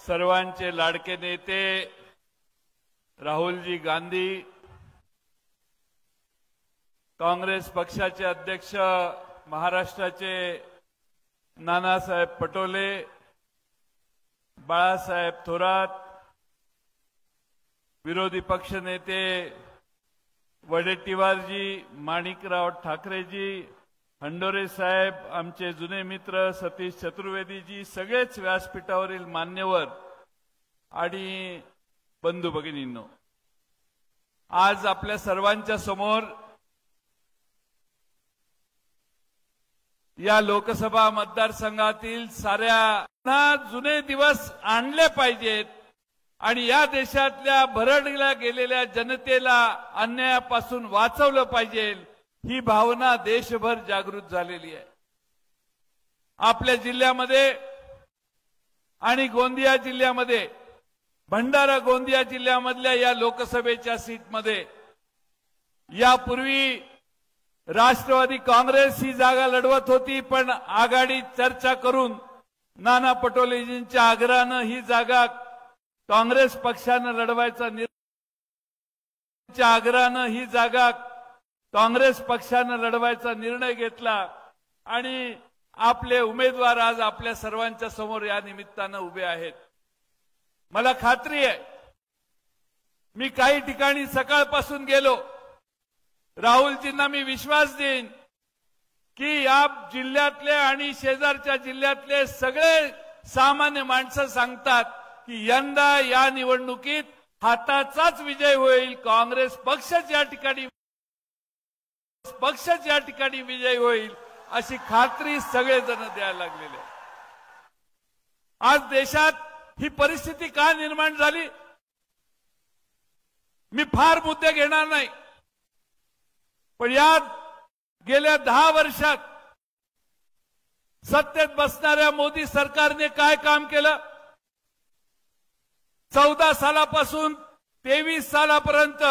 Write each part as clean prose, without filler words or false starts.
सर्वांचे लाडके नेते राहुलजी गांधी, काँग्रेस पक्षाचे अध्यक्ष महाराष्ट्राचे नानासाहेब पटोले, बाळासाहेब थोरात, विरोधी पक्षनेते वडेट्टीवारजी, माणिकराव ठाकरेजी, हंडोरे साहेब, आमचे जुने मित्र सतीश चतुर्वेदीजी, सगळेच व्यासपीठावरील मान्यवर आणि बंधू भगिनींनो, आज आपल्या सर्वांच्या समोर या लोकसभा मतदारसंघातील साऱ्या जुने दिवस आणले पाहिजेत आणि या देशातल्या भरडल्या गेलेल्या जनतेला अन्यायापासून वाचवलं पाहिजे, ही भावना देशभर जागृत झालेली आहे। आपल्या जिल्ह्यामध्ये आणि गोंदिया जिल्ह्यामध्ये, भंडारा गोंदिया जिल्ह्यामधल्या या लोकसभेच्या सीटमध्ये यापूर्वी राष्ट्रवादी काँग्रेस ही जागा लढवत होती, पण आघाडी चर्चा करून नाना पटोलेजींच्या आग्रहानं ही जागा काँग्रेस पक्षानं लढवायचा निर्णय घेतला आणि आपले उमेदवार आज आपल्या सर्वांच्या समोर या निमित्तानं उभे आहेत। मला खात्री आहे, मी काही ठिकाणी सकाळपासून गेलो, राहुलजींना मी विश्वास देईन की या जिल्ह्यातले आणि शेजारच्या जिल्ह्यातले सगळे सामान्य माणसं सांगतात की यंदा या निवडणुकीत हाताचाच विजय होईल, काँग्रेस पक्षच या ठिकाणी विजय होईल, अशी खात्री सगळेजण द्यायला लागलेले। आज देशात ही परिस्थिती का निर्माण झाली, मी फार मुद्दे घेणार नाही, पण या गेल्या 10 वर्षात सत्तेत बसणाऱ्या मोदी सरकारने काय काम केलं, 14 सालापासून 23 सालापर्यंत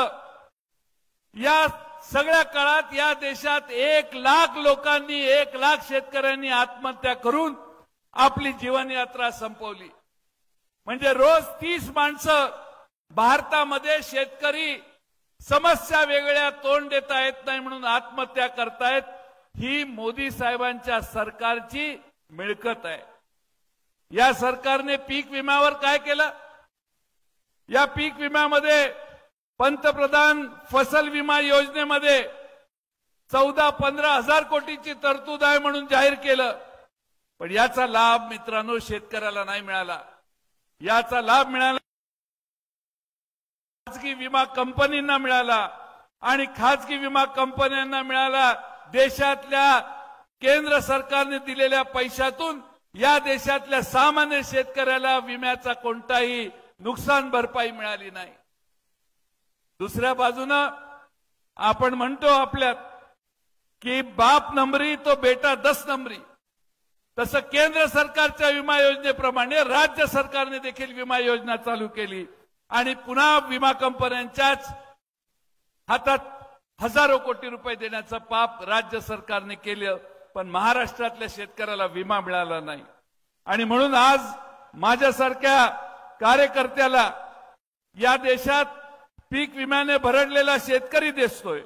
या सगळ्या काळात या देशात 1 लाख लोकांनी, 1 लाख शेतकऱ्यांनी आत्महत्या करून आपली जीवनयात्रा संपवली। म्हणजे रोज 30 माणसं भारतामध्ये शेतकरी समस्या वेगळ्या तोंड देता येत नाही म्हणून आत्महत्या करतायत। ही मोदी साहेबांच्या सरकारची मिळकत आहे। या सरकारने पीक विम्यावर काय केलं, या पीक विम्यामध्ये पंतप्रधान फसल विमा योजनेमध्ये 14-15 हजार कोटीची तरतूद आहे म्हणून जाहीर केलं, पण याचा लाभ मित्रांनो शेतकऱ्याला नाही मिळाला। याचा लाभ मिळाला खाजगी विमा कंपनींना मिळाला आणि खाजगी विमा कंपन्यांना मिळाला देशातल्या केंद्र सरकारने दिलेल्या पैशातून या देशातल्या सामान्य शेतकऱ्याला विम्याचा कोणताही नुकसान भरपाई मिळाली नाही। दुसऱ्या बाजूने आपण म्हणतो आपल्यात की बाप नंबरी तो बेटा 10 नंबरी, तसं केंद्र सरकारच्या विमा योजनेप्रमाणे राज्य सरकारने देखील विमा योजना चालू केली आणि पुन्हा विमा कंपन्यांच्याच हातात हजारो कोटी रुपये देण्याचं पाप राज्य सरकारने केलं, पण महाराष्ट्रातल्या शेतकऱ्याला विमा मिळाला नाही। आणि म्हणून आज माझ्यासारख्या कार्यकर्त्याला या देशात पीक विम्याने भरडलेला शेतकरी दिसतोय।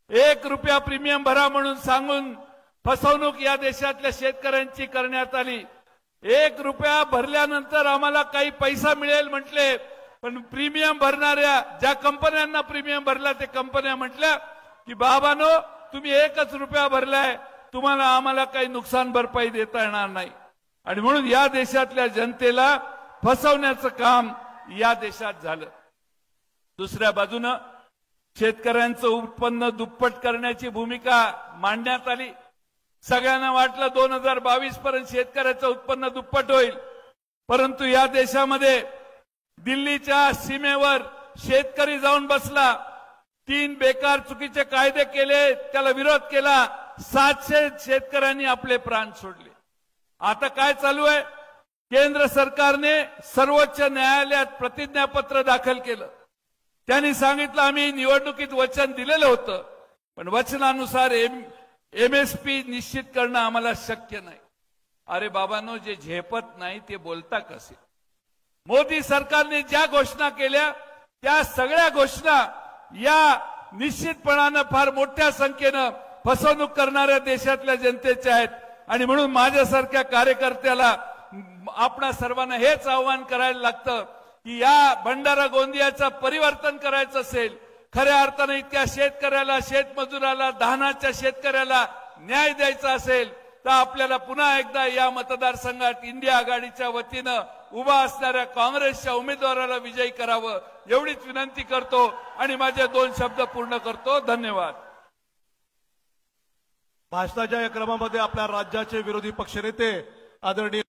1 रुपया प्रीमियम भरा म्हणून सांगून फसवणूक या देशातल्या शेतकऱ्यांची करण्यात आली। 1 रुपया भरल्यानंतर आम्हाला काही पैसा मिळेल म्हटले, पण प्रीमियम भरणाऱ्या ज्या कंपन्यांना प्रीमियम भरला ते कंपन्या म्हटल्या की बाबांनो तुम्ही 1च रुपया भरलाय, तुम्हाला आम्हाला काही नुकसान भरपाई देता येणार नाही। आणि म्हणून या देशातल्या जनतेला फसवण्याचं काम या देशात झालं। दुसऱ्या बाजूने शेतकऱ्यांचं उत्पन्न दुप्पट करण्याची भूमिका मांडण्यात आली। सगळ्यांना वाटलं 2022 पर्यंत शेतकऱ्याचं उत्पन्न दुप्पट होईल, परंतु या देशामध्ये दिल्लीच्या सीमेवर शेतकरी जाऊन बसला, 3 बेकार चुकीचे कायदे केले, त्याला विरोध केला, 700 शेतकऱ्यांनी आपले प्राण सोडले। आता काय चालू आहे, केंद्र सरकारने सर्वोच्च न्यायालयात प्रतिज्ञापत्र दाखल केलं। त्यांनी सांगितलं आम्ही निवडणुकीत वचन दिलेलं होतं, पण वचनानुसार एमएसपी निश्चित करणं आम्हाला शक्य नाही। अरे बाबांनो, जे झेपत नाही ते बोलता कसे? मोदी सरकारने ज्या घोषणा केल्या त्या सगळ्या घोषणा या निश्चितपणाने फार मोठ्या संख्येने फसवणूक करणाऱ्या देशातल्या जनतेच्या आहेत आणि म्हणून माझ्यासारख्या कार्यकर्त्याला आपणा सर्वांना हेच आव्हान करायला लागतं की या भंडारा गोंदियाचं परिवर्तन करायचं असेल, खऱ्या अर्थाने इतक्या शेतकऱ्याला, शेतमजुराला, धानाच्या शेतकऱ्याला न्याय द्यायचा असेल तर आपल्याला पुन्हा एकदा या मतदारसंघात इंडिया आघाडीच्या वतीनं उभा असणाऱ्या काँग्रेसच्या उमेदवाराला विजयी करावं एवढीच विनंती करतो आणि माझे 2 शब्द पूर्ण करतो. धन्यवाद. भाषणाच्या या क्रमामध्ये आपल्या राज्याचे विरोधी पक्षनेते आदरणीय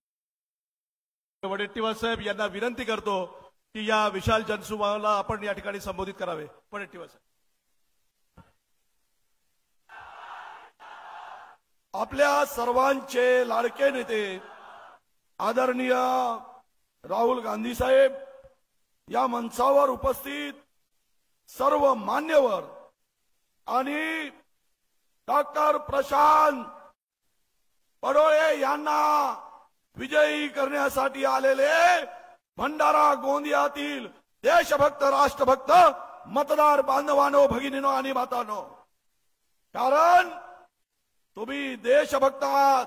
वडेट्टीवार साहेब यांना विनंती करतो की या विशाल जनसमूहाला आपण या ठिकाणी संबोधित करावे. वडेट्टीवार साहेब. आपल्या सर्वांचे लाडके नेते आदरणीय राहुल गांधी साहेब, या मंचावर उपस्थित सर्व मान्यवर आणि डॉक्टर प्रशांत पडोळे यांना विजयी करण्यासाठी आलेले भंडारा गोंदियातील देशभक्त, राष्ट्रभक्त मतदार बांधवांनो, भगिनीनो आणि मातांनो, कारण तुम्ही देशभक्त आहात.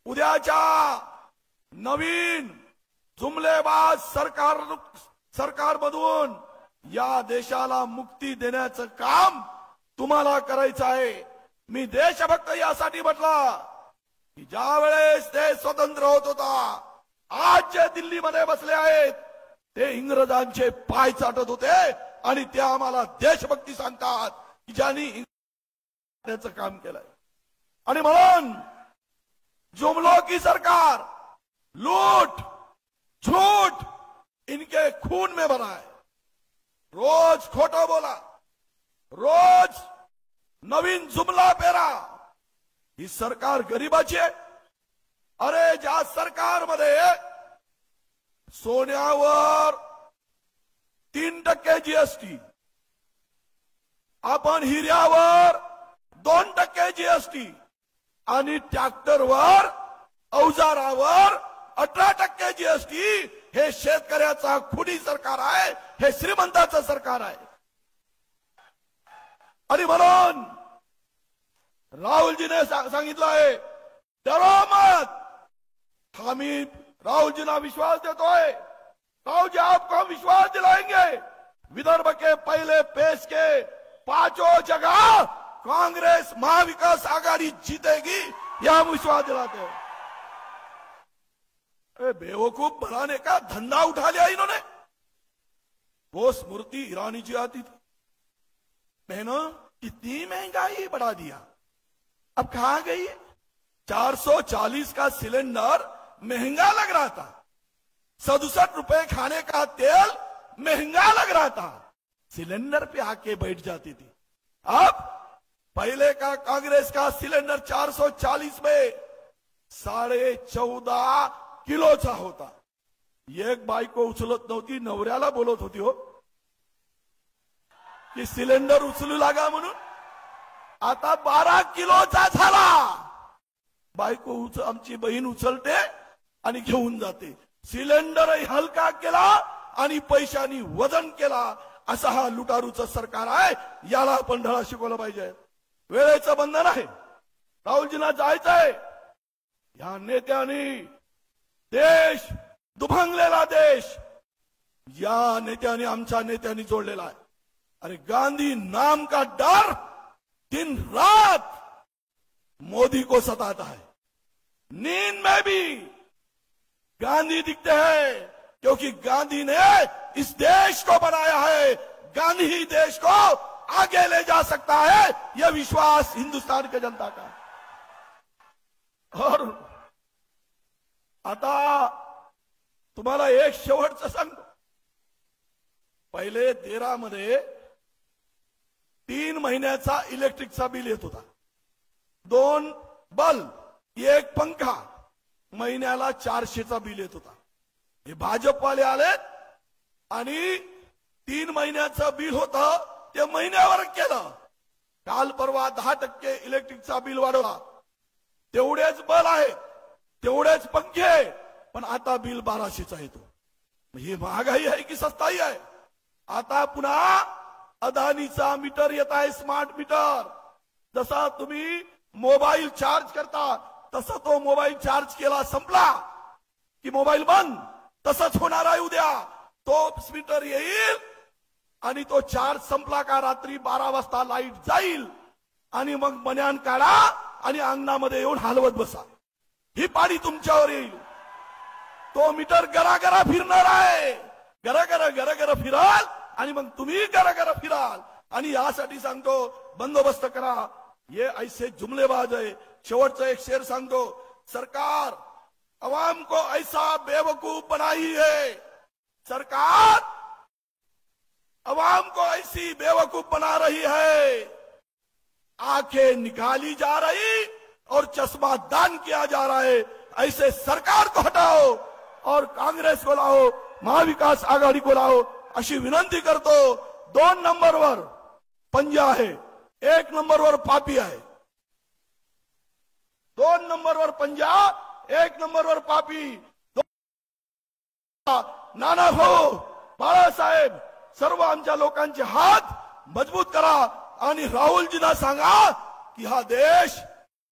उद्याच्या नवीन जुमलेबाज सरकारमधून या देशाला मुक्ती देण्याचं काम तुम्हाला करायचं आहे. मी देशभक्त यासाठी म्हटलं की ज्या वेळेस ते स्वतंत्र होत होता, आज जे दिल्लीमध्ये बसले आहेत ते इंग्रजांचे पाय चाटत होते आणि ते आम्हाला देशभक्ती सांगतात की ज्यांनी त्याचं काम केलंय. आणि म्हणून जुमलों की सरकार, लूट, झूठ इनके खून में भरा है. रोज खोटं बोला, रोज नवीन जुमला पेरा. ही सरकार गरिबाची आहे. अरे ज्या सरकारमध्ये सोन्यावर 3% जीएसटी, आपण हिऱ्यावर 2% जीएसटी आणि ट्रॅक्टरवर, अवजारावर 18% जीएसटी, हे शेतकऱ्याचा खुनी सरकार आहे, हे श्रीमंताचं सरकार आहे. आणि म्हणून राहुलजीने सांगितलं आहे, डरो मत. हामी राहुलजीना विश्वास देतोय. राहुल जी आपको विश्वास दिलाएंगे. विदर्भ के पहले पेश के 5 जगह कांग्रेस महाविकास आघाड़ी जीतेगी, यह हम विश्वास दिलाते हैं. बेवकूफ बनाने का धंधा उठा लिया इन्होंने. वो स्मृति ईरानी जी आती थी, बहनों कितनी महंगाई बढ़ा दिया, अब कहां गई है? 440 का सिलेंडर महंगा लग रहा था, 67 रुपए खाने का तेल महंगा लग रहा था, सिलेंडर पे आके बैठ जाती थी. अब पहले का कांग्रेस का सिलेंडर 440 में 14.5 किलोचा होता. एक बायको उचलत नव्हती, नवऱ्याला बोलत होती हो की सिलेंडर उचलू लागा म्हणून. आता 12 किलोचा झाला. बायको आमची बहीण उचलते आणि घेऊन जाते. सिलेंडरही हलका केला आणि पैशांनी वजन केला. असा हा लुटारूचं सरकार आहे. याला आपण धडा शिकवला पाहिजे. वेळेचं बंधन आहे. राहुलजींना जायचं आहे. या नेत्यांनी देश दुभंगलेला देश या नेत्यांनी, आमच्या नेत्यांनी जोडलेला आहे. अरे गांधी नाम का डर दिन रात मोदी को सताता है. नींद में भी गांधी दिखते हैं, क्योंकि गांधी ने इस देश को बनाया है. गांधी ही देश को आगे ले जा सकता है, यह विश्वास हिंदुस्तान की जनता का. और आता तुम्हाला एक शेवटचं सांगतो. पहिले 13 मध्ये 3 महिन्याचा इलेक्ट्रिकचा बिल येत होता. 2 बल्ब, 1 पंखा, महिन्याला 400चा बिल येत होता. हे भाजपवाले आलेत आणि 3 महिन्याचं बिल होतं ते महिन्यावर केलं. काल परवा 10% इलेक्ट्रिकचा बिल वाढवला. तेवढेच बल्ब आहेत, तेवढेच पंखे, पण आता बिल 1200चा येतो. ही महागाई आहे की सस्ताई आहे? आता पुन्हा अदानीचा मीटर येत आहे, स्मार्ट मीटर. जसा तुम्ही मोबाईल चार्ज करता तसा तो मोबाईल चार्ज केला संपला की मोबाईल बंद. तसंच होणार आहे उद्या. तो मीटर येईल आणि तो चार्ज संपला का रात्री 12 वाजता लाईट जाईल आणि मग बन्यान काढा आणि अंगणामध्ये येऊन हलवत बसा. ही पाणी तुमच्यावर येईल. तो मीटर गरागरा फिरणार आहे. गरागरा फिराल आणि मग तुम्ही गरागरा फिराल. आणि यासाठी सांगतो बंदोबस्त करा. ये ऐसे जुमलेबाज है. शेवटचा एक शेर सांगतो. सरकार अवाम को ऐसा बेवकूफ बनाई है. सरकार अवाम को ऐसी बेवकूफ बना रही है. आंखें निकाली जा रही और चश्मा दान किया जा रहा है. ऐसे सरकार को हटाओ और कांग्रेस को लाओ, महाविकास आघाडी को लाओ अशी विनंती करतो. 2 नंबरवर पंजा आहे, 1 नंबरवर पापी आहे. 2 नंबरवर पंजा, 1 नंबरवर पापी. नानाभाऊ, बाळासाहेब, सर्व आमच्या लोकांचे हात मजबूत करा आणि राहुलजींना सांगा की हा देश,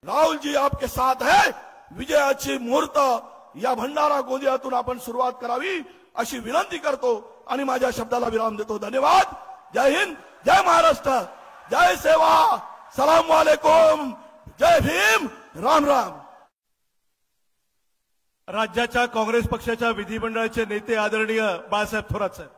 राहुलजी आपके साथ है. विजयाची मुहूर्त या भंडारा गोंदियातून आपण सुरुवात करावी अशी विनंती करतो आणि माझ्या शब्दाला विराम देतो. धन्यवाद. जय हिंद, जय महाराष्ट्र, जय सेवा, सलाम वालेकुम, जय भीम, राम राम. राज्याच्या काँग्रेस पक्षाच्या विधिमंडळाचे नेते आदरणीय बाळासाहेब थोरात साहेब.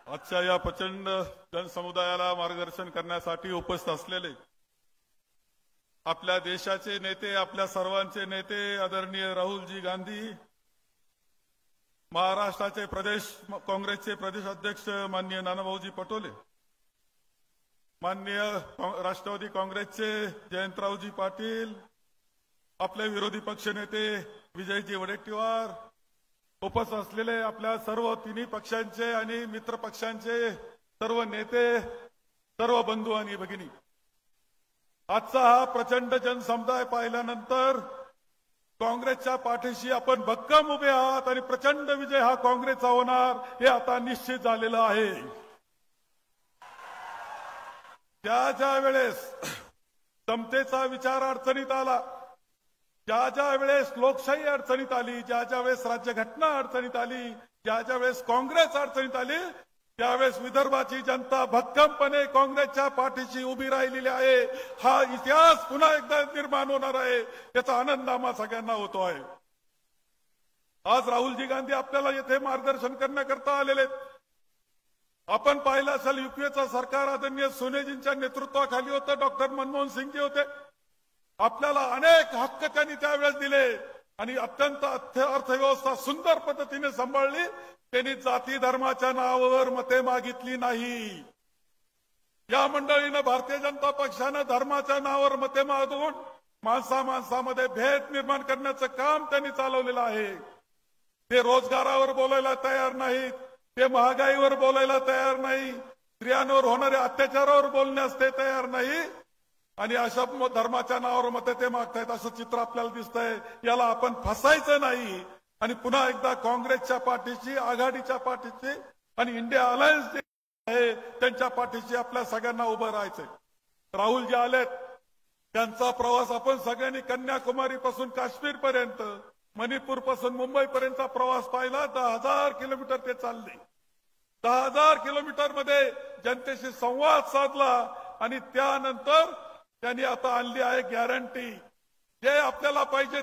आजच्या या प्रचंड जनसमुदायाला मार्गदर्शन करण्यासाठी उपस्थित असलेले आपल्या देशाचे नेते, आपल्या सर्वांचे नेते आदरणीय राहुलजी गांधी, महाराष्ट्राचे प्रदेश काँग्रेसचे प्रदेश अध्यक्ष माननीय नानाभाऊजी पटोले, माननीय राष्ट्रवादी काँग्रेसचे जयंतरावजी पाटील, आपले विरोधी पक्षनेते विजयजी वडेट्टीवार, उपस्थित असलेले आपल्या सर्व तिन्ही पक्षांचे आणि मित्र पक्षांचे सर्व नेते, सर्व बंधू आणि भगिनी, आजचा हा प्रचंड जनसमुदाय पाहिल्यानंतर काँग्रेसच्या पाठीशी आपण भक्कम उभे आहात आणि प्रचंड विजय हा काँग्रेसचा होणार हे आता निश्चित झालेलं आहे. ज्या वेळेस समतेचा विचार अडचणीत आला, ज्या वेळेस लोकशाही अडचणीत आली, ज्या वेळेस राज्यघटना अडचणीत आली, ज्या वेळेस काँग्रेस अडचणीत आली, त्यावेळेस विदर्भाची जनता भक्कमपणे काँग्रेसच्या पाठीशी उभी राहिलेली आहे. हा इतिहास पुन्हा एकदा निर्माण होणार आहे, याचा आनंद आम्हा सगळ्यांना होतो आहे. आज राहुलजी गांधी आपल्याला येथे मार्गदर्शन करण्याकरता आलेले. आपण पाहिलं असेल युपीएचं सरकार आदरणीय सोनेजींच्या नेतृत्वाखाली होतं, डॉक्टर मनमोहन सिंगजी होते. आपल्याला अनेक हक्क त्यांनी त्यावेळेस दिले आणि अत्यंत अर्थव्यवस्था सुंदर पद्धतीने सांभाळली. त्यांनी जाती धर्माच्या नावावर मते मागितली नाही. या मंडळीनं, भारतीय जनता पक्षानं धर्माच्या नावावर मते मागून माणसामध्ये भेद निर्माण करण्याचं काम त्यांनी चालवलेलं आहे. ते रोजगारावर बोलायला तयार नाहीत, ते महागाईवर बोलायला तयार नाही, स्त्रियांवर होणाऱ्या अत्याचारावर बोलण्यास ते तयार नाही आणि अशा धर्माच्या नावावर मते ते मागतायत असं चित्र आपल्याला दिसतंय. याला आपण फसायचं नाही आणि पुन्हा एकदा काँग्रेसच्या पाठीशी, आघाडीच्या पाठीशी आणि इंडिया अलायन्स जे आहे त्यांच्या पाठीशी आपल्या सगळ्यांना उभं राहायचंय. राहुल जे आलेत त्यांचा प्रवास आपण सगळ्यांनी कन्याकुमारी पासून काश्मीर पर्यंत, मणिपूर पासून मुंबई पर्यंतचा प्रवास पाहिला. 10,000 किलोमीटर ते चालले. 10,000 किलोमीटर मध्ये जनतेशी संवाद साधला आणि त्यानंतर त्यांनी आता आणली आहे गॅरंटी. जे आपल्याला पाहिजे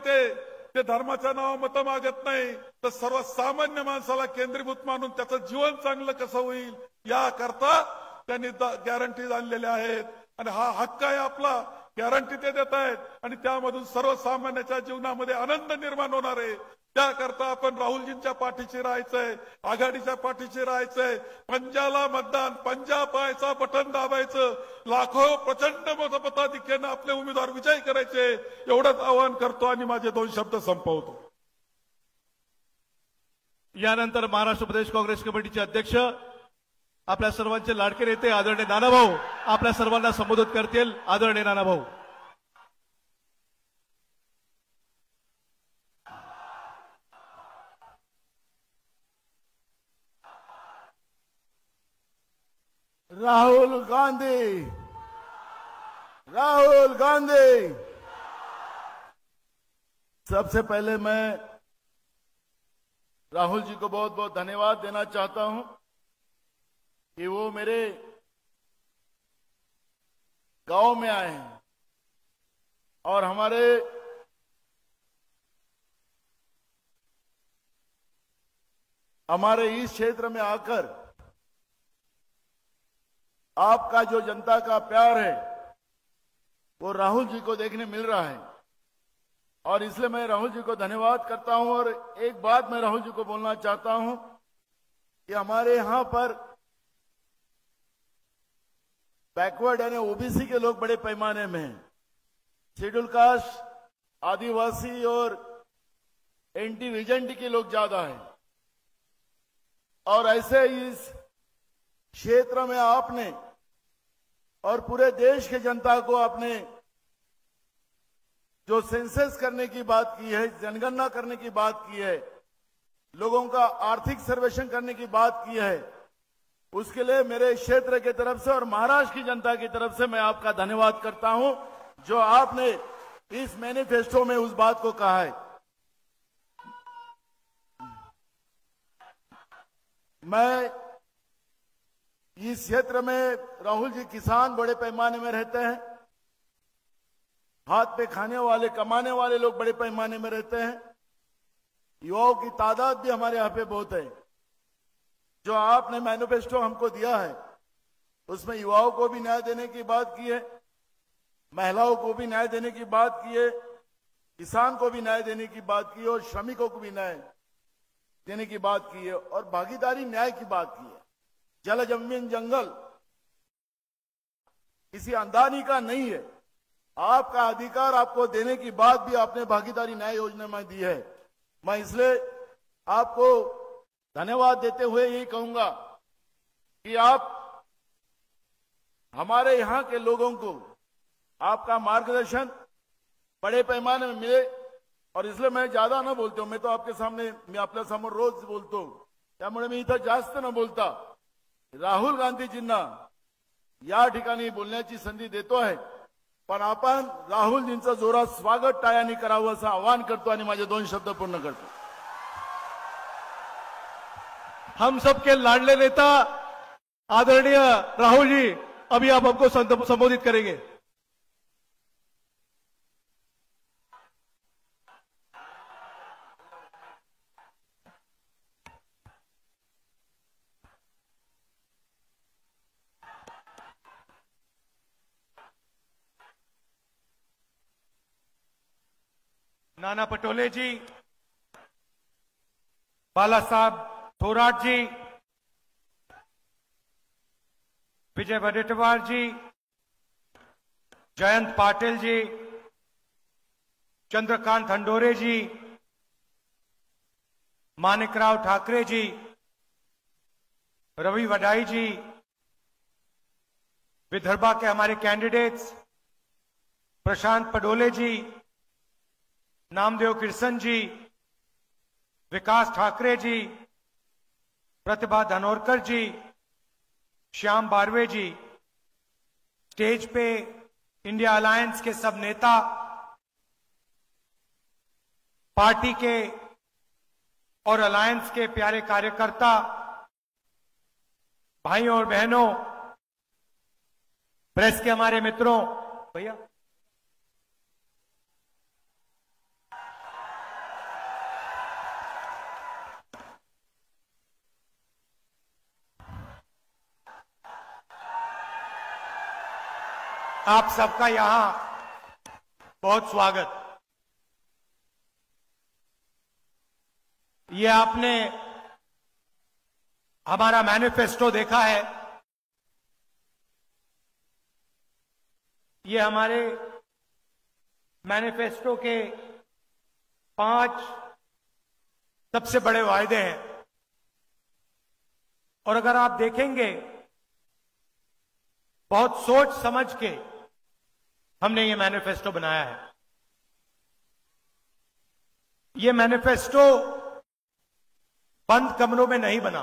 ते धर्माच्या नावावर मतं मागत नाही, तर सर्वसामान्य माणसाला केंद्रीभूत मानून त्याचं जीवन चांगलं कसं होईल याकरता त्यांनी गॅरंटीज आणलेल्या आहेत आणि हा हक्क आहे आपला. गॅरंटी ते देत आहेत आणि त्यामधून सर्वसामान्याच्या जीवनामध्ये आनंद निर्माण होणार आहे. त्याकरता आपण राहुलजींच्या पाठीशी राहायचंय, आघाडीच्या पाठीशी राहायचंय. पंजाला मतदान, पंजा पाहायचा, बटन दाबायचं, लाखो प्रचंड मताधिक्यानं आपले उमेदवार विजयी करायचे, एवढंच आवाहन करतो आणि माझे 2 शब्द संपवतो. यानंतर महाराष्ट्र प्रदेश काँग्रेस कमिटीचे अध्यक्ष, आपल्या सर्वांचे लाडके नेते आदरणीय नानाभाऊ आपल्या सर्वांना संबोधित करतील. आदरणीय नानाभाऊ. राहुल गांधी, राहुल गांधी। सबसे पहले मैं राहुल जी को बहुत बहुत धन्यवाद देना चाहता हूं कि वो मेरे गांव में आए हैं और हमारे इस क्षेत्र में आकर आपका जो जनता का प्यार है वो राहुल जी को देखने मिल रहा है और इसलिए मैं राहुल जी को धन्यवाद करता हूं। और एक बात मैं राहुल जी को बोलना चाहता हूं कि हमारे यहां पर बैकवर्ड यानी ओबीसी के लोग बड़े पैमाने में हैं, शेड्यूल कास्ट, आदिवासी और एंटी विजेंटी के लोग ज्यादा हैं। और ऐसे इस क्षेत्र में आपने और पूरे देश के जनता को आपने जो सेंसस करने की बात की है, जनगणना करने की बात की है, लोगों का आर्थिक सर्वेक्षण करने की बात की है, उसके लिए मेरे क्षेत्र की तरफ से और महाराष्ट्र की जनता की तरफ से मैं आपका धन्यवाद करता हूं जो आपने इस मैनिफेस्टो में उस बात को कहा है। मैं इस क्षेत्र में राहुल जी किसान बड़े पैमाने में रहते हैं, हाथ पे खाने वाले कमाने वाले लोग बड़े पैमाने में रहते हैं, युवाओं की तादाद भी हमारे यहां पे बहुत है। जो आपने मैनिफेस्टो हमको दिया है उसमें युवाओं को भी न्याय देने की बात की है, महिलाओं को भी न्याय देने की बात की है, किसान को भी न्याय देने की बात की है और श्रमिकों को भी न्याय देने की बात की है और भागीदारी न्याय की बात की है। जल जमीन जंगल किसी अंदानी का नहीं है, आपका अधिकार आपको देने की बात भी आपने भागीदारी न्याय योजना में दी है। मैं इसलिए आपको धन्यवाद देते हुए यही कहूंगा कि आप हमारे यहां के लोगों को आपका मार्गदर्शन बड़े पैमाने में मिले और इसलिए मैं ज्यादा ना बोलता हूं, मैं तो आपके सामने मी आपल्या समोर रोज बोलतो त्यामुळे मी इथं जास्त न बोलता राहुल गांधीजींना या ठिकाणी बोलण्याची संधी देतो आहे, पण आपण राहुलजींचं जोरात स्वागत टाळ्यांनी करावं असं आवाहन करतो आणि माझे 2 शब्द पूर्ण करतो। हम सबके लाडले नेता आदरणीय राहुल जी अभी आप हमको संबोधित करेंगे। नाना पटोले जी, बाला साहब थोराट जी, विजय वडेट्टीवार जी, जयंत पाटिल जी, चंद्रकांत हंडोरे जी, मानिकराव ठाकरे जी, रवि वडाई जी, विदर्भा के हमारे कैंडिडेट्स प्रशांत पडोले जी, नामदेव किरसन जी, विकास ठाकरे जी, प्रतिभा धनोरकर जी, श्याम बारवे जी, स्टेज पे इंडिया अलायंस के सब नेता, पार्टी के और अलायंस के प्यारे कार्यकर्ता, भाइयों और बहनों, प्रेस के हमारे मित्रों, भैया आप सबका यहां बहुत स्वागत। ये आपने हमारा मैनिफेस्टो देखा है, ये हमारे मैनिफेस्टो के 5 सबसे बड़े वायदे हैं और अगर आप देखेंगे बहुत सोच समझ के हमने ये मैनिफेस्टो बनाया है। ये मैनिफेस्टो बंद कमरों में नहीं बना,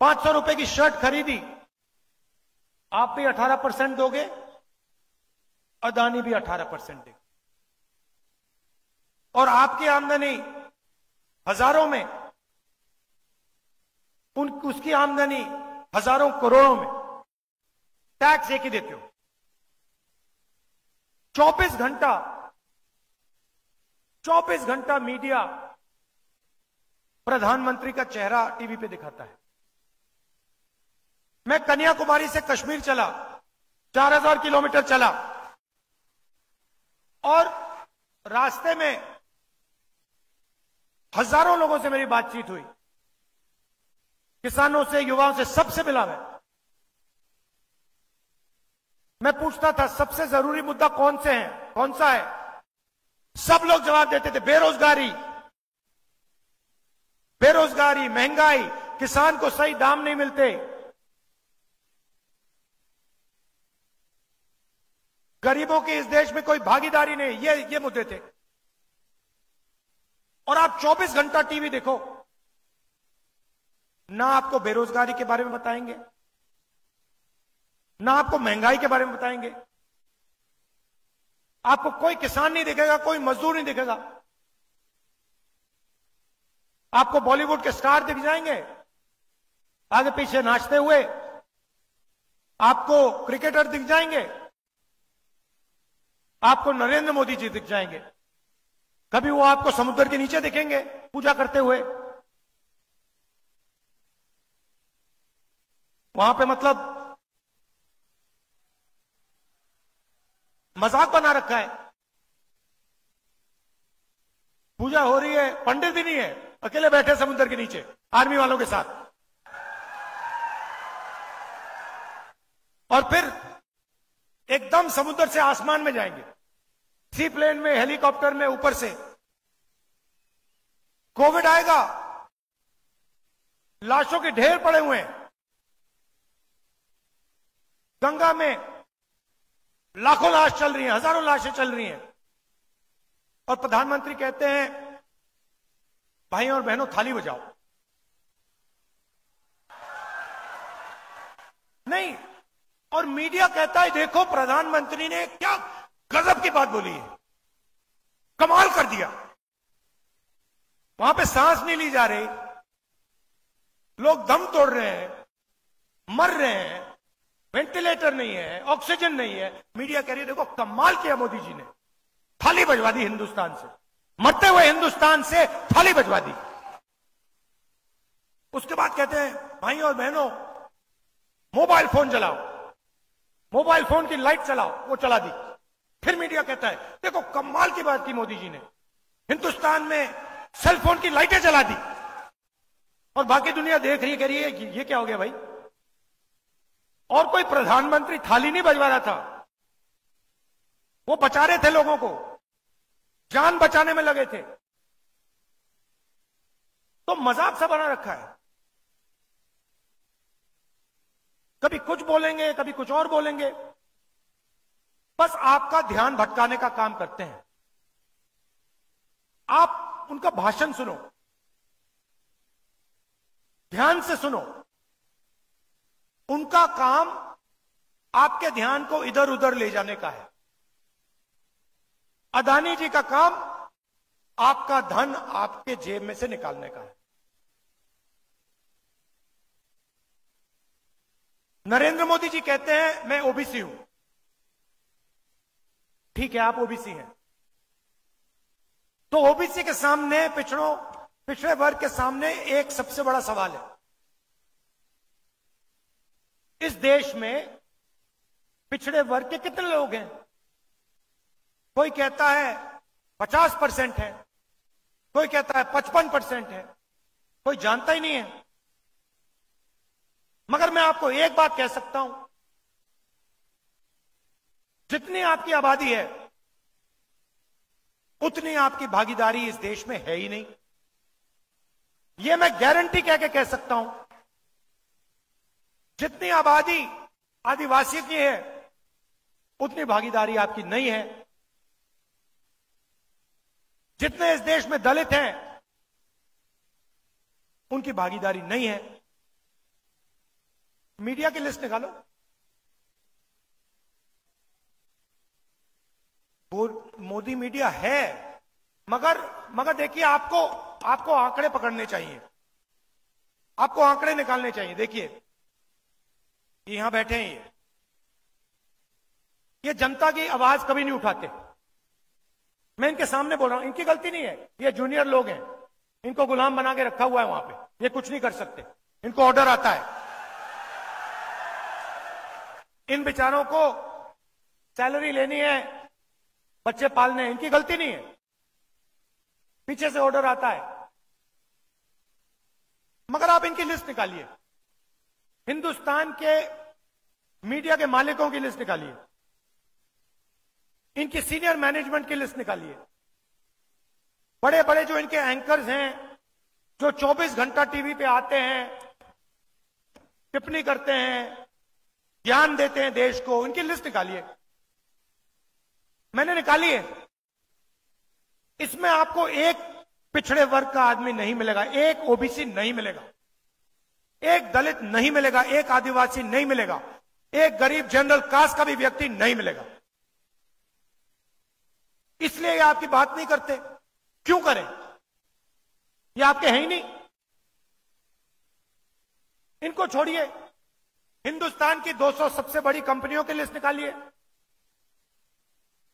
500 रुपए की शर्ट खरीदी, आप भी 18% दोगे, अदानी भी 18% देगा। और आपकी आमदनी हजारों में, उसकी आमदनी हजारों करोड़ों में, टैक्स एक ही देते हो। 24 घंटा मीडिया प्रधानमंत्री का चेहरा टीवी पे दिखाता है। मैं कन्याकुमारी से कश्मीर चला, 4000 किलोमीटर चला, और रास्ते में हजारों लोगों से मेरी बातचीत हुई, किसानों से, युवाओं से, सबसे मिला मैं पूछता था सबसे जरूरी मुद्दा कौन सा है? सब लोग जवाब देते थे बेरोजगारी, महंगाई, किसान को सही दाम नहीं मिलते, गरीबों की इस देश में कोई भागीदारी नहीं, ये मुद्दे थे। और आप 24 घंटा टीवी देखो, ना आपको बेरोजगारी के बारे में बताएंगे, ना आपको महंगाई के बारे में बताएंगे, आपको कोई किसान नहीं दिखेगा, कोई मजदूर नहीं दिखेगा। आपको बॉलीवुड के स्टार दिख जाएंगे आगे पीछे नाचते हुए, आपको क्रिकेटर दिख जाएंगे, आपको नरेंद्र मोदी जी दिख जाएंगे, कभी वो आपको समुद्र के नीचे दिखेंगे पूजा करते हुए। वहां पे मतलब मजाक बना रखा है, पूजा हो रही है, पंडित भी नहीं है, अकेले बैठे समुद्र के नीचे आर्मी वालों के साथ। और फिर एकदम समुद्र से आसमान में जाएंगे, सी प्लेन में, हेलीकॉप्टर में, ऊपर से। कोविड आएगा, लाशों के ढेर पड़े हुए हैं, गंगा में लाखों लाश चल रही हैं, हजारों लाशें चल रही हैं, और प्रधानमंत्री कहते हैं भाइयों और बहनों थाली बजाओ। नहीं, और मीडिया कहता है देखो प्रधानमंत्री ने क्या गजब की बात बोली है, कमाल कर दिया। वहां पे सांस नहीं ली जा रही, लोग दम तोड़ रहे हैं, मर रहे हैं, वेंटिलेटर नहीं है, ऑक्सीजन नहीं है, मीडिया कह रही है देखो कमाल किया मोदी जी ने, थाली बजवा दी हिंदुस्तान से, मरते हुए हिंदुस्तान से थाली बजवा दी। उसके बाद कहते हैं भाइयों और बहनों मोबाइल फोन जलाओ, मोबाइल फोन की लाइट चलाओ, वो चला दी। फिर मीडिया कहता है देखो कमाल की बात की मोदी जी ने, हिंदुस्तान में सेल फोन की लाइटें जला दी। और बाकी दुनिया देख रही है, कह रही है ये क्या हो गया भाई। और कोई प्रधानमंत्री थाली नहीं बजवा रहा था, वो बचा रहे थे लोगों को, जान बचाने में लगे थे। तो मजाक सा बना रखा है, कभी कुछ बोलेंगे, कभी कुछ और बोलेंगे, बस आपका ध्यान भटकाने का काम करते हैं। आप उनका भाषण सुनो, ध्यान से सुनो, उनका काम आपके ध्यान को इधर उधर ले जाने का है। अदानी जी का काम आपका धन आपके जेब में से निकालने का है। नरेंद्र मोदी जी कहते हैं मैं ओबीसी हूं, ठीक है आप ओबीसी हैं, तो ओबीसी के सामने, पिछड़े वर्ग के सामने एक सबसे बड़ा सवाल है। इस देश में पिछड़े वर्ग के कितने लोग हैं? कोई कहता है 50% है, कोई कहता है 55% है, कोई जानता ही नहीं है। मगर मैं आपको एक बात कह सकता हूं, जितनी आपकी आबादी है उतनी आपकी भागीदारी इस देश में है ही नहीं। यह मैं गारंटी कह सकता हूं। जितनी आबादी आदिवासी की है उतनी भागीदारी आपकी नहीं है। जितने इस देश में दलित हैं उनकी भागीदारी नहीं है। मीडिया की लिस्ट निकालो। मोदी मीडिया है, मगर देखिए, आपको आंकड़े पकड़ने चाहिए, आपको आंकड़े निकालने चाहिए। देखिए, यहां बैठे हैं, ये जनता की आवाज कभी नहीं उठाते। मैं इनके सामने बोल रहा हूं, इनकी गलती नहीं है, ये जूनियर लोग हैं, इनको गुलाम बना के रखा हुआ है वहां पे, ये कुछ नहीं कर सकते, इनको ऑर्डर आता है। इन बेचारों को सैलरी लेनी है, बच्चे पालने हैं, इनकी गलती नहीं है, पीछे से ऑर्डर आता है। मगर आप इनकी लिस्ट निकालिए, हिंदुस्तान के मीडिया के मालिकों की लिस्ट निकालिए, इनकी सीनियर मैनेजमेंट की लिस्ट निकालिए, बड़े बड़े जो इनके एंकर्स हैं, जो 24 घंटा टीवी पे आते हैं, टिप्पणी करते हैं, ज्ञान देते हैं देश को, इनकी लिस्ट निकालिए। मैंने निकाली है। इसमें आपको एक पिछड़े वर्ग का आदमी नहीं मिलेगा, एक ओबीसी नहीं मिलेगा, एक दलित नहीं मिलेगा, एक आदिवासी नहीं मिलेगा, एक गरीब जनरल कास्ट का भी व्यक्ति नहीं मिलेगा। इसलिए ये आपकी बात नहीं करते। क्यों करें? ये आपके हैं ही नहीं। इनको छोड़िए, हिंदुस्तान की 200 सबसे बड़ी कंपनियों की लिस्ट निकालिए,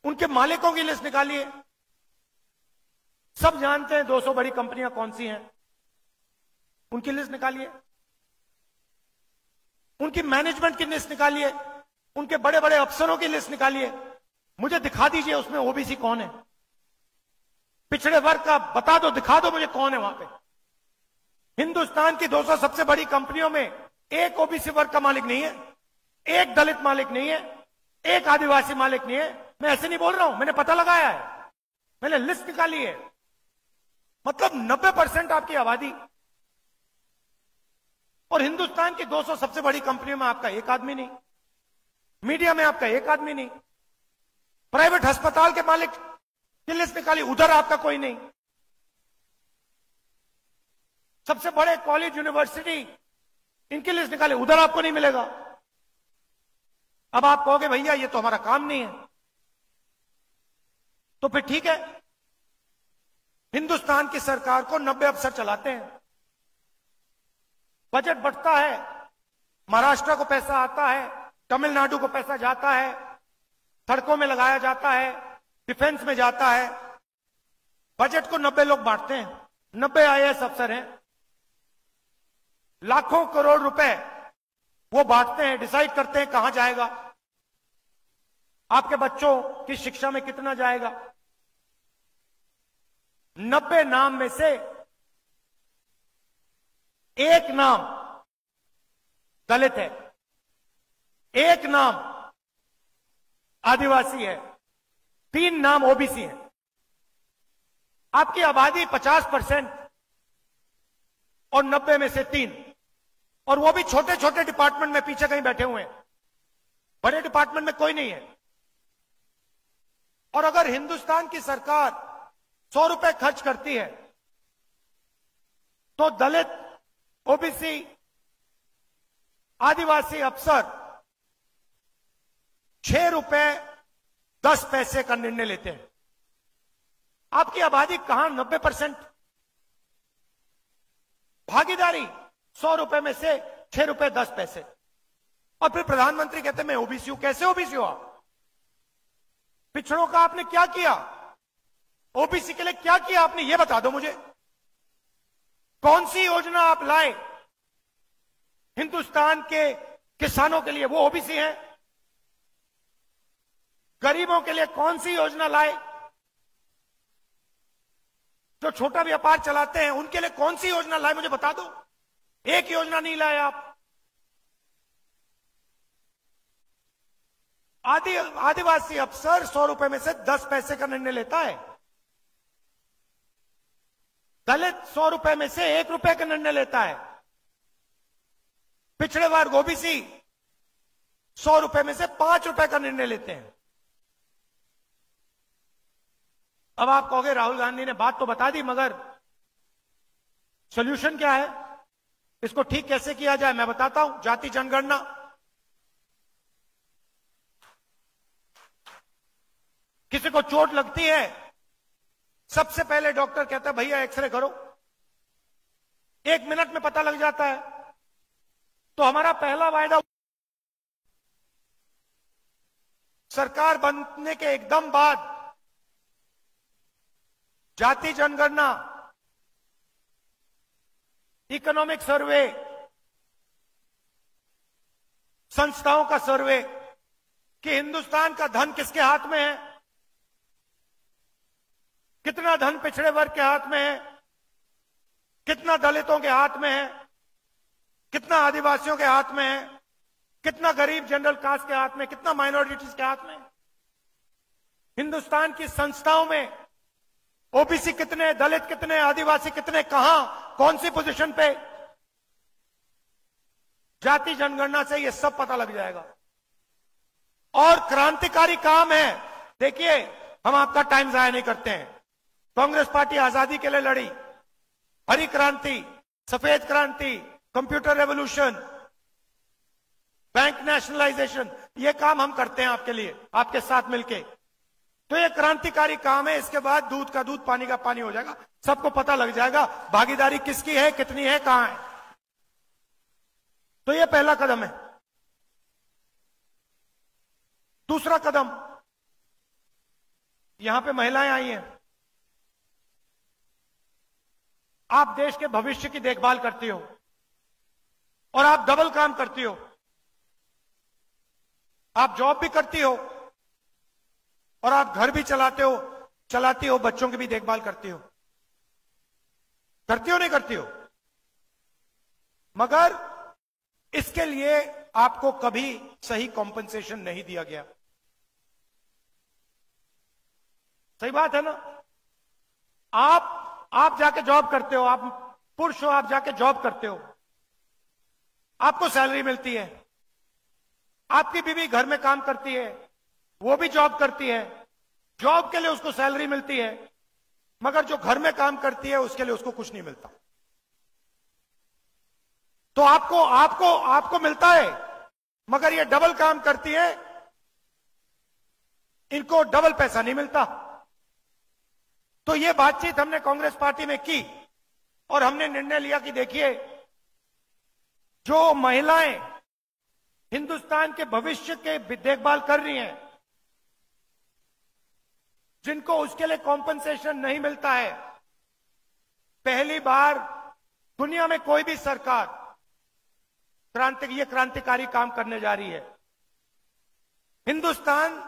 उनके मालिकों की लिस्ट निकालिए। सब जानते हैं 200 बड़ी कंपनियां कौन सी हैं, उनकी लिस्ट निकालिए, उनकी मैनेजमेंट की लिस्ट निकालिए, उनके बड़े बड़े अफसरों की लिस्ट निकालिए। मुझे दिखा दीजिए उसमें ओबीसी कौन है, पिछड़े वर्ग का बता दो, दिखा दो मुझे कौन है वहां पे। हिंदुस्तान की 200 सबसे बड़ी कंपनियों में एक ओबीसी वर्ग का मालिक नहीं है, एक दलित मालिक नहीं है, एक आदिवासी मालिक नहीं है। मैं ऐसे नहीं बोल रहा हूं, मैंने पता लगाया है, मैंने लिस्ट निकाली है। मतलब 90% आपकी आबादी, और हिंदुस्तान की 200 सबसे बड़ी कंपनियों में आपका एक आदमी नहीं, मीडिया में आपका एक आदमी नहीं, प्राइवेट अस्पताल के मालिक की लिस्ट निकाली, उधर आपका कोई नहीं, सबसे बड़े कॉलेज यूनिवर्सिटी इनकी लिस्ट निकाली, उधर आपको नहीं मिलेगा। अब आप कहोगे भैया ये तो हमारा काम नहीं है, तो फिर ठीक है, हिंदुस्तान की सरकार को 90 अफसर चलाते हैं, बजट बढ़ता है, महाराष्ट्र को पैसा आता है, तमिलनाडु को पैसा जाता है, सड़कों में लगाया जाता है, डिफेंस में जाता है। बजट को 90 लोग बांटते हैं, 90 आईएएस अफसर हैं, लाखों करोड़ रुपए वो बांटते हैं, डिसाइड करते हैं कहां जाएगा, आपके बच्चों की शिक्षा में कितना जाएगा। 90 नाम में से एक नाम दलित है, एक नाम आदिवासी है, 3 नाम ओबीसी है। आपकी आबादी 50% और 90 में से 3, और वो भी छोटे छोटे डिपार्टमेंट में पीछे कहीं बैठे हुए हैं, बड़े डिपार्टमेंट में कोई नहीं है। और अगर हिंदुस्तान की सरकार 100 रुपए खर्च करती है तो दलित, ओबीसी, आदिवासी अफसर 6 रुपए 10 पैसे का निर्णय लेते हैं। आपकी आबादी कहां 90%, भागीदारी 100 रुपए में से 6 रुपए 10 पैसे। और फिर प्रधानमंत्री कहते हैं मैं ओबीसी हूं। कैसे ओबीसी हो आप? पिछड़ों का आपने क्या किया? ओबीसी के लिए क्या किया आपने, यह बता दो मुझे। कौन सी योजना आप लाए हिंदुस्तान के किसानों के लिए, वो ओबीसी हैं? गरीबों के लिए कौन सी योजना लाए? जो छोटा व्यापार चलाते हैं उनके लिए कौन सी योजना लाए, मुझे बता दो। एक योजना नहीं लाए आप। आदिवासी अफसर 100 रुपए में से 10 पैसे का निर्णय लेता है, दलित 100 रुपए में से 1 रुपए का निर्णय लेता है, पिछड़े वर्ग ओबीसी 100 रुपए में से 5 रुपए का निर्णय लेते हैं। अब आप कहोगे राहुल गांधी ने बात तो बता दी, मगर सॉल्यूशन क्या है? इसको ठीक कैसे किया जाए मैं बताता हूं। जाति जनगणना, किसी को चोट लगती है, सबसे पहले डॉक्टर कहता है भैया एक्सरे करो, 1 मिनट में पता लग जाता है। तो हमारा पहला वायदा सरकार बनने के एकदम बाद जाति जनगणना, इकोनॉमिक सर्वे, संस्थाओं का सर्वे कि हिंदुस्तान का धन किसके हाथ में है, कितना धन पिछड़े वर्ग के हाथ में है, कितना दलितों के हाथ में है, कितना आदिवासियों के हाथ में है, कितना गरीब जनरल कास्ट के हाथ में, कितना माइनॉरिटीज के हाथ में। हिंदुस्तान की संस्थाओं में ओबीसी कितने, दलित कितने, आदिवासी कितने, कहां, कौन सी पोजीशन पे, जाति जनगणना से यह सब पता लग जाएगा। और क्रांतिकारी काम है। देखिए, हम आपका टाइम जाया नहीं करते हैं। कांग्रेस पार्टी आजादी के लिए लड़ी, हरी क्रांति, सफेद क्रांति, कंप्यूटर रेवोल्यूशन, बैंक नेशनलाइजेशन, ये काम हम करते हैं आपके लिए, आपके साथ मिलके। तो ये क्रांतिकारी काम है। इसके बाद दूध का दूध, पानी का पानी हो जाएगा, सबको पता लग जाएगा भागीदारी किसकी है, कितनी है, कहां है। तो ये पहला कदम है। दूसरा कदम, यहां पे महिलाएं आई हैं। आप देश के भविष्य की देखभाल करती हो और आप डबल काम करती हो। आप जॉब भी करती हो और आप घर भी चलाती हो, बच्चों की भी देखभाल करती हो। करती हो नहीं करती हो? मगर इसके लिए आपको कभी सही कॉम्पेंसेशन नहीं दिया गया। सही बात है ना? आप जाके जॉब करते हो, आप पुरुष हो, आप जाके जॉब करते हो, आपको सैलरी मिलती है। आपकी बीवी घर में काम करती है, वो भी जॉब करती है, जॉब के लिए उसको सैलरी मिलती है। मगर जो घर में काम करती है उसके लिए उसको कुछ नहीं मिलता। तो आपको मिलता है, मगर ये डबल काम करती है, इनको डबल पैसा नहीं मिलता। तो ये बातचीत हमने कांग्रेस पार्टी में की और हमने निर्णय लिया कि देखिए, जो महिलाएं हिंदुस्तान के भविष्य के देखभाल कर रही हैं, जिनको उसके लिए कॉम्पेंसेशन नहीं मिलता है, पहली बार दुनिया में कोई भी सरकार क्रांतिकारी काम करने जा रही है। हिंदुस्तान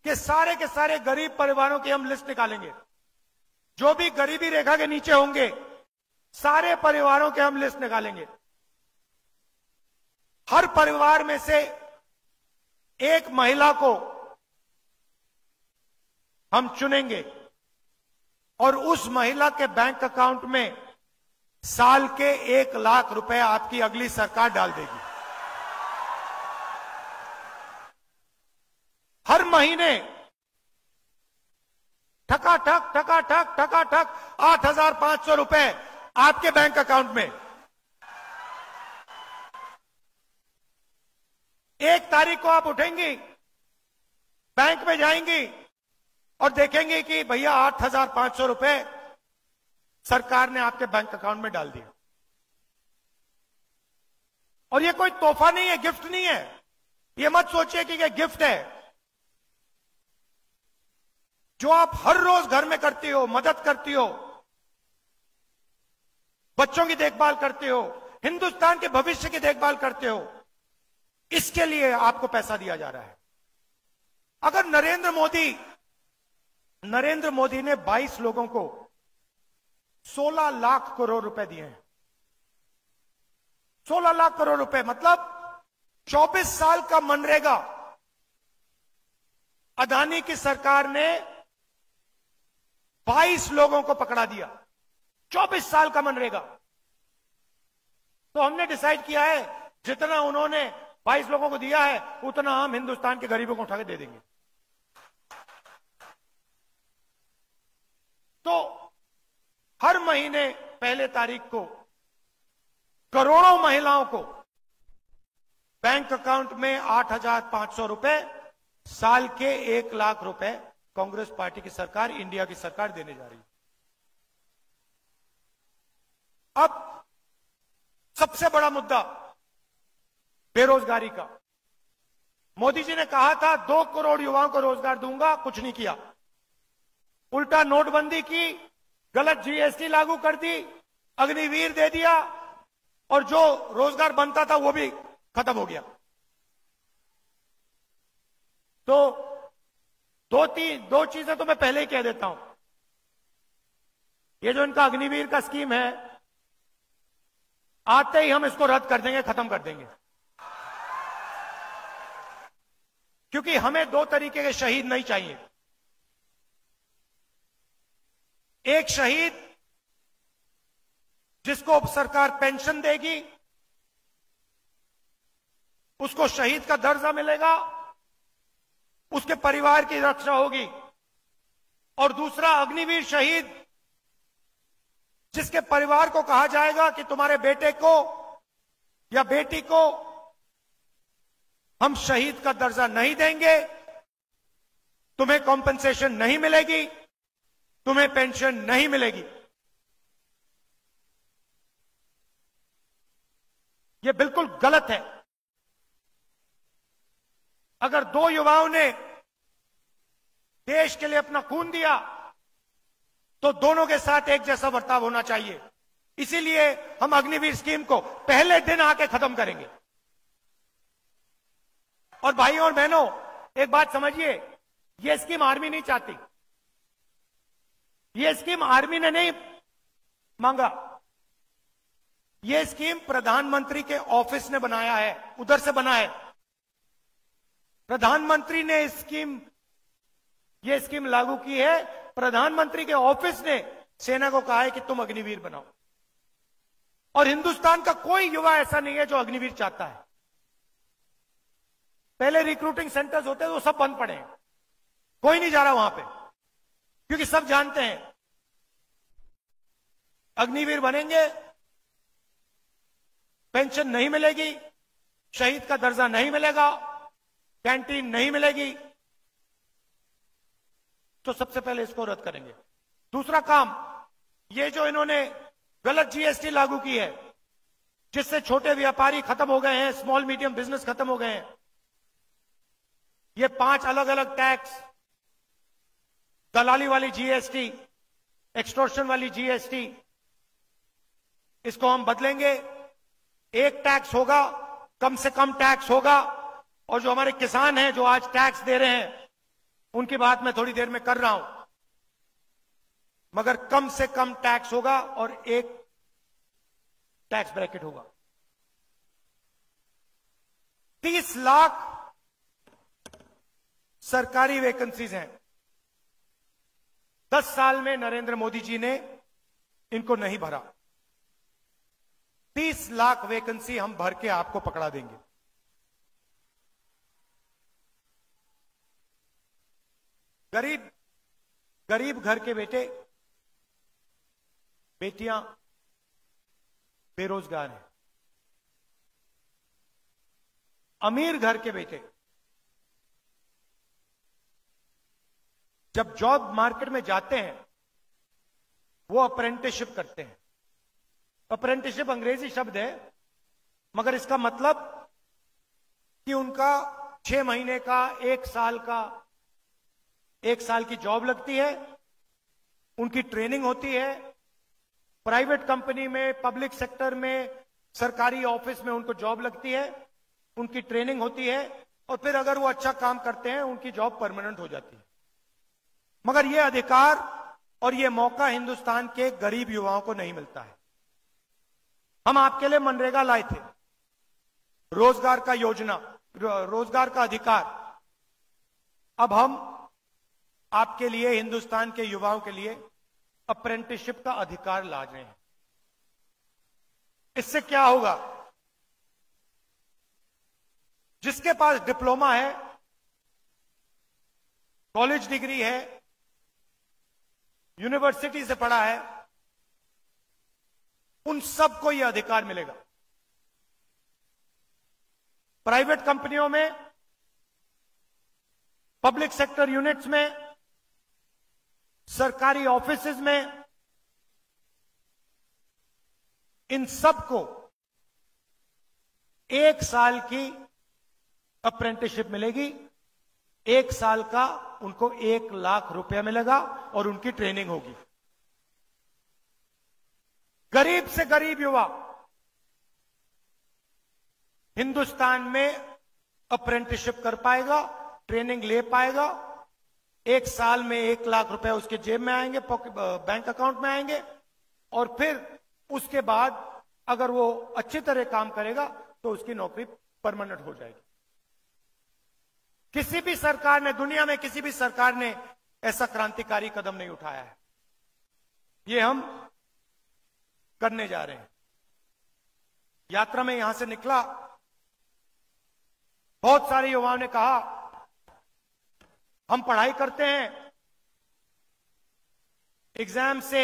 के सारे गरीब परिवारों की हम लिस्ट निकालेंगे। जो भी गरीबी रेखा के नीचे होंगे, सारे परिवारों के हम लिस्ट निकालेंगे। हर परिवार में से एक महिला को हम चुनेंगे और उस महिला के बैंक अकाउंट में साल के 1 लाख रुपए आपकी अगली सरकार डाल देगी। हर महीने ठकाठक 8,500 रुपए आपके बैंक अकाउंट में। 1 तारीख को आप उठेंगी, बैंक में जाएंगी और देखेंगे कि भैया 8,500 रुपए सरकार ने आपके बैंक अकाउंट में डाल दिया। और ये कोई तोहफा नहीं है, गिफ्ट नहीं है। ये मत सोचिए कि ये गिफ्ट है। जो आप हर रोज घर में करती हो, मदद करती हो, बच्चों की देखभाल करते हो, हिंदुस्तान के भविष्य की देखभाल करते हो, इसके लिए आपको पैसा दिया जा रहा है। अगर नरेंद्र मोदी ने 22 लोगों को 16 लाख करोड़ रुपए दिए हैं। 16 लाख करोड़ रुपए मतलब 24 साल का मनरेगा अदानी की सरकार ने 22 लोगों को पकड़ा दिया। 24 साल का मनरेगा। तो हमने डिसाइड किया है, जितना उन्होंने 22 लोगों को दिया है, उतना हम हिंदुस्तान के गरीबों को उठा के दे देंगे। तो हर महीने 1 तारीख को करोड़ों महिलाओं को बैंक अकाउंट में 8,500 रुपए, साल के 1 लाख रुपए कांग्रेस पार्टी की सरकार, इंडिया की सरकार देने जा रही है। अब सबसे बड़ा मुद्दा बेरोजगारी का। मोदी जी ने कहा था 2 करोड़ युवाओं को रोजगार दूंगा, कुछ नहीं किया। उल्टा नोटबंदी की, गलत जीएसटी लागू कर दी, अग्निवीर दे दिया, और जो रोजगार बनता था वो भी खत्म हो गया। तो दो चीजें तो मैं पहले ही कह देता हूं। ये जो इनका अग्निवीर का स्कीम है, आते ही हम इसको रद्द कर देंगे, खत्म कर देंगे। क्योंकि हमें 2 तरीके के शहीद नहीं चाहिए। एक शहीद जिसको सरकार पेंशन देगी, उसको शहीद का दर्जा मिलेगा, उसके परिवार की रक्षा होगी। और दूसरा अग्निवीर शहीद, जिसके परिवार को कहा जाएगा कि तुम्हारे बेटे को या बेटी को हम शहीद का दर्जा नहीं देंगे, तुम्हें कॉम्पेंसेशन नहीं मिलेगी, तुम्हें पेंशन नहीं मिलेगी। यह बिल्कुल गलत है। अगर 2 युवाओं ने देश के लिए अपना खून दिया तो दोनों के साथ एक जैसा बर्ताव होना चाहिए। इसीलिए हम अग्निवीर स्कीम को पहले दिन आके खत्म करेंगे। और भाइयों और बहनों, एक बात समझिए, यह स्कीम आर्मी नहीं चाहती। यह स्कीम आर्मी ने नहीं मांगा, यह स्कीम प्रधानमंत्री के ऑफिस ने बनाया है, उधर से बना है। प्रधानमंत्री ने यह स्कीम लागू की है। प्रधानमंत्री के ऑफिस ने सेना को कहा है कि तुम अग्निवीर बनाओ। और हिंदुस्तान का कोई युवा ऐसा नहीं है जो अग्निवीर चाहता है। पहले रिक्रूटिंग सेंटर्स होते थे, वो सब बंद पड़े हैं, कोई नहीं जा रहा वहां पे, क्योंकि सब जानते हैं अग्निवीर बनेंगे, पेंशन नहीं मिलेगी, शहीद का दर्जा नहीं मिलेगा, कैंटीन नहीं मिलेगी। तो सबसे पहले इसको रद्द करेंगे। दूसरा काम, ये जो इन्होंने गलत जीएसटी लागू की है, जिससे छोटे व्यापारी खत्म हो गए हैं, स्मॉल मीडियम बिजनेस खत्म हो गए हैं। ये 5 अलग अलग टैक्स, दलाली वाली जीएसटी, एक्सटॉर्शन वाली जीएसटी, इसको हम बदलेंगे। एक टैक्स होगा, कम से कम टैक्स होगा। और जो हमारे किसान हैं जो आज टैक्स दे रहे हैं, उनकी बात मैं थोड़ी देर में कर रहा हूं, मगर कम से कम टैक्स होगा और एक टैक्स ब्रैकेट होगा। 30 लाख सरकारी वैकेंसीज हैं। 10 साल में नरेंद्र मोदी जी ने इनको नहीं भरा। 30 लाख वैकेंसी हम भर के आपको पकड़ा देंगे। गरीब घर के बेटे बेटियां बेरोजगार हैं। अमीर घर के बेटे जब जॉब मार्केट में जाते हैं, वो अप्रेंटिसशिप करते हैं। अप्रेंटिसशिप अंग्रेजी शब्द है, मगर इसका मतलब कि उनका 6 महीने का, 1 साल की जॉब लगती है, उनकी ट्रेनिंग होती है। प्राइवेट कंपनी में, पब्लिक सेक्टर में, सरकारी ऑफिस में उनको जॉब लगती है, उनकी ट्रेनिंग होती है, और फिर अगर वो अच्छा काम करते हैं, उनकी जॉब परमानेंट हो जाती है। मगर ये अधिकार और ये मौका हिंदुस्तान के गरीब युवाओं को नहीं मिलता है। हम आपके लिए मनरेगा लाए थे, रोजगार का योजना, रोजगार का अधिकार। अब हम आपके लिए, हिंदुस्तान के युवाओं के लिए अप्रेंटिसशिप का अधिकार ला रहे हैं। इससे क्या होगा? जिसके पास डिप्लोमा है, कॉलेज डिग्री है, यूनिवर्सिटी से पढ़ा है, उन सबको यह अधिकार मिलेगा। प्राइवेट कंपनियों में, पब्लिक सेक्टर यूनिट्स में, सरकारी ऑफिसेज में, इन सबको 1 साल की अप्रेंटिसशिप मिलेगी। 1 साल का उनको 1 लाख रुपया मिलेगा और उनकी ट्रेनिंग होगी। गरीब से गरीब युवा हिंदुस्तान में अप्रेंटिसशिप कर पाएगा, ट्रेनिंग ले पाएगा। 1 साल में 1 लाख रुपए उसके जेब में आएंगे, बैंक अकाउंट में आएंगे, और फिर उसके बाद अगर वो अच्छी तरह काम करेगा तो उसकी नौकरी परमानेंट हो जाएगी। किसी भी सरकार ने, दुनिया में किसी भी सरकार ने ऐसा क्रांतिकारी कदम नहीं उठाया है। ये हम करने जा रहे हैं। यात्रा में यहां से निकला, बहुत सारे युवाओं ने कहा हम पढ़ाई करते हैं, एग्जाम से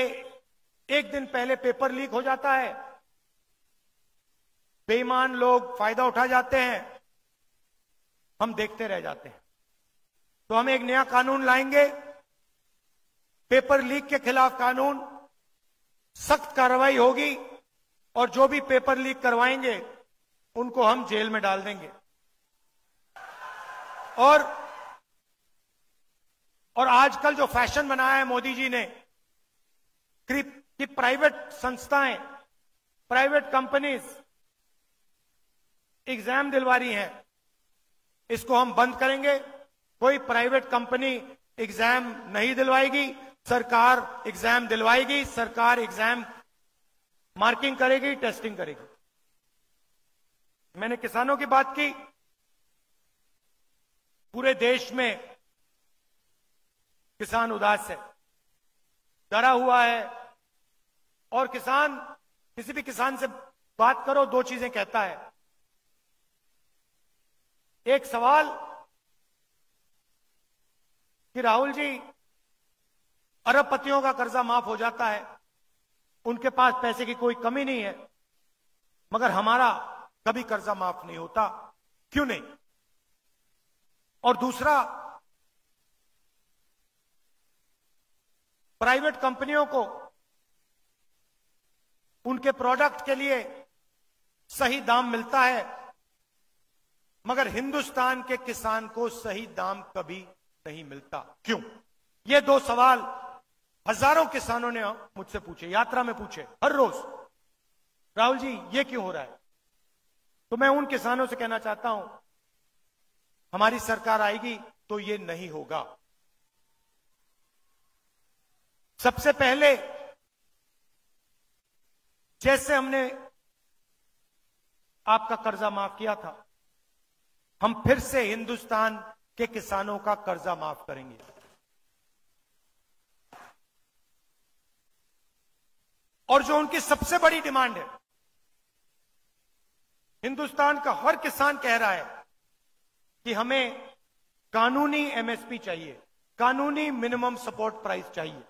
1 दिन पहले पेपर लीक हो जाता है, बेईमान लोग फायदा उठा जाते हैं, हम देखते रह जाते हैं। तो हम एक नया कानून लाएंगे, पेपर लीक के खिलाफ कानून, सख्त कार्रवाई होगी, और जो भी पेपर लीक करवाएंगे उनको हम जेल में डाल देंगे। और आजकल जो फैशन बनाया है मोदी जी ने कि प्राइवेट संस्थाएं, प्राइवेट कंपनीज एग्जाम दिलवा रही हैं, इसको हम बंद करेंगे। कोई प्राइवेट कंपनी एग्जाम नहीं दिलवाएगी, सरकार एग्जाम दिलवाएगी, सरकार एग्जाम मार्किंग करेगी, टेस्टिंग करेगी। मैंने किसानों की बात की। पूरे देश में किसान उदास है, डरा हुआ है, और किसान, किसी भी किसान से बात करो 2 चीजें कहता है। एक सवाल कि राहुल जी, अरबपतियों का कर्जा माफ हो जाता है, उनके पास पैसे की कोई कमी नहीं है, मगर हमारा कभी कर्जा माफ नहीं होता, क्यों नहीं? और दूसरा, प्राइवेट कंपनियों को उनके प्रोडक्ट के लिए सही दाम मिलता है, मगर हिंदुस्तान के किसान को सही दाम कभी नहीं मिलता, क्यों? ये 2 सवाल हजारों किसानों ने मुझसे पूछे, यात्रा में पूछे, हर रोज, राहुल जी ये क्यों हो रहा है? तो मैं उन किसानों से कहना चाहता हूं, हमारी सरकार आएगी तो ये नहीं होगा। सबसे पहले जैसे हमने आपका कर्जा माफ किया था, हम फिर से हिंदुस्तान के किसानों का कर्जा माफ करेंगे। और जो उनकी सबसे बड़ी डिमांड है, हिंदुस्तान का हर किसान कह रहा है कि हमें कानूनी एमएसपी चाहिए, कानूनी मिनिमम सपोर्ट प्राइस चाहिए।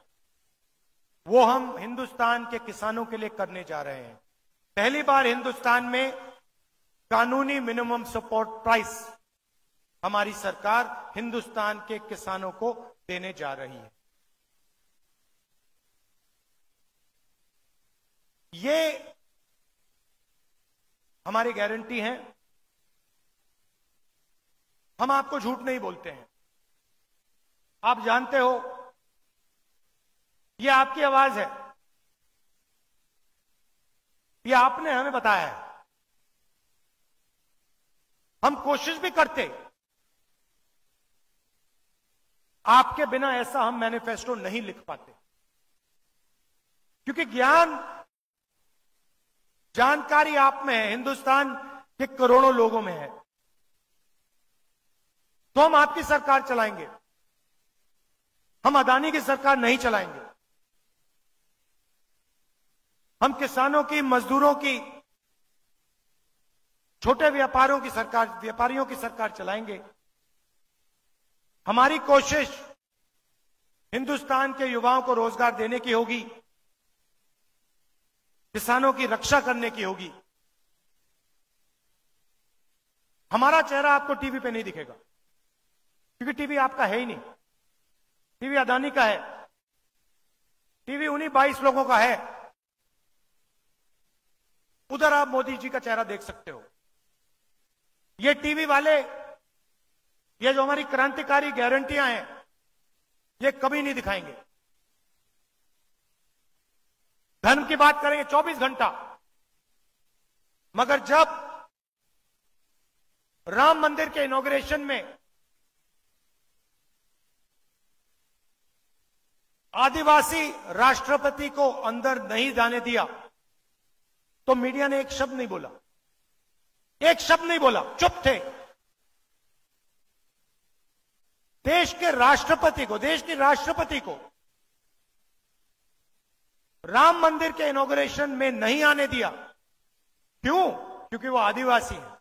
वो हम हिंदुस्तान के किसानों के लिए करने जा रहे हैं। पहली बार हिंदुस्तान में कानूनी मिनिमम सपोर्ट प्राइस हमारी सरकार हिंदुस्तान के किसानों को देने जा रही है। ये हमारी गारंटी है। हम आपको झूठ नहीं बोलते हैं। आप जानते हो, ये आपकी आवाज है, ये आपने हमें बताया है। हम कोशिश भी करते, आपके बिना ऐसा हम मैनिफेस्टो नहीं लिख पाते, क्योंकि ज्ञान, जानकारी आप में है, हिंदुस्तान के करोड़ों लोगों में है। तो हम आपकी सरकार चलाएंगे, हम अदानी की सरकार नहीं चलाएंगे। हम किसानों की, मजदूरों की, छोटे व्यापारियों की सरकार चलाएंगे। हमारी कोशिश हिंदुस्तान के युवाओं को रोजगार देने की होगी, किसानों की रक्षा करने की होगी। हमारा चेहरा आपको टीवी पे नहीं दिखेगा, क्योंकि टीवी आपका है ही नहीं। टीवी अदानी का है, टीवी उन्हीं 22 लोगों का है। उधर आप मोदी जी का चेहरा देख सकते हो। ये टीवी वाले, ये जो हमारी क्रांतिकारी गारंटियां हैं, ये कभी नहीं दिखाएंगे। धर्म की बात करेंगे 24 घंटा, मगर जब राम मंदिर के इनॉग्रेशन में आदिवासी राष्ट्रपति को अंदर नहीं जाने दिया तो मीडिया ने एक शब्द नहीं बोला, एक शब्द नहीं बोला, चुप थे। देश के राष्ट्रपति को, देश की राष्ट्रपति को राम मंदिर के इनॉग्रेशन में नहीं आने दिया। क्यों? क्योंकि वो आदिवासी है।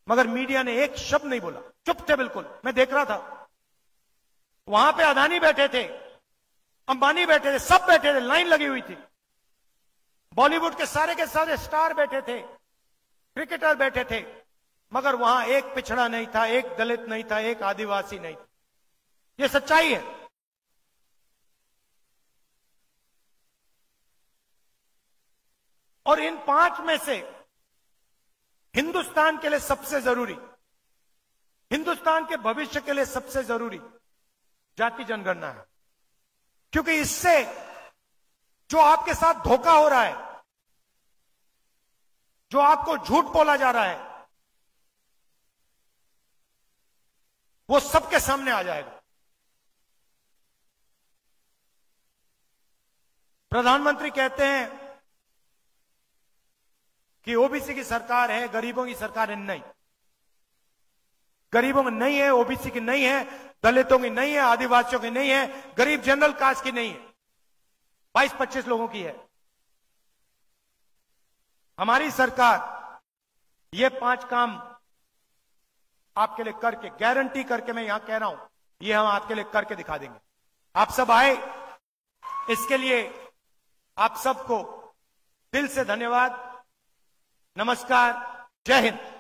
मगर मीडिया ने एक शब्द नहीं बोला, चुप थे बिल्कुल। मैं देख रहा था, वहां पे अदानी बैठे थे, अंबानी बैठे थे, सब बैठे थे, लाइन लगी हुई थी। बॉलीवुड के सारे स्टार बैठे थे, क्रिकेटर बैठे थे, मगर वहां एक पिछड़ा नहीं था, एक दलित नहीं था, एक आदिवासी नहीं था। यह सच्चाई है। और इन 5 में से हिंदुस्तान के लिए सबसे जरूरी, हिंदुस्तान के भविष्य के लिए सबसे जरूरी जाति जनगणना है। क्योंकि इससे जो आपके साथ धोखा हो रहा है, जो आपको झूठ बोला जा रहा है, वो सबके सामने आ जाएगा। प्रधानमंत्री कहते हैं कि ओबीसी की सरकार है, गरीबों की सरकार है। नहीं, गरीबों में नहीं है, ओबीसी की नहीं है, दलितों की नहीं है, आदिवासियों की नहीं है, गरीब जनरल कास्ट की नहीं है, 22-25 लोगों की है। हमारी सरकार ये 5 काम आपके लिए करके, गारंटी करके, मैं यहां कह रहा हूं, ये हम आपके लिए करके दिखा देंगे। आप सब आए, इसके लिए आप सबको दिल से धन्यवाद। नमस्कार, जय हिंद।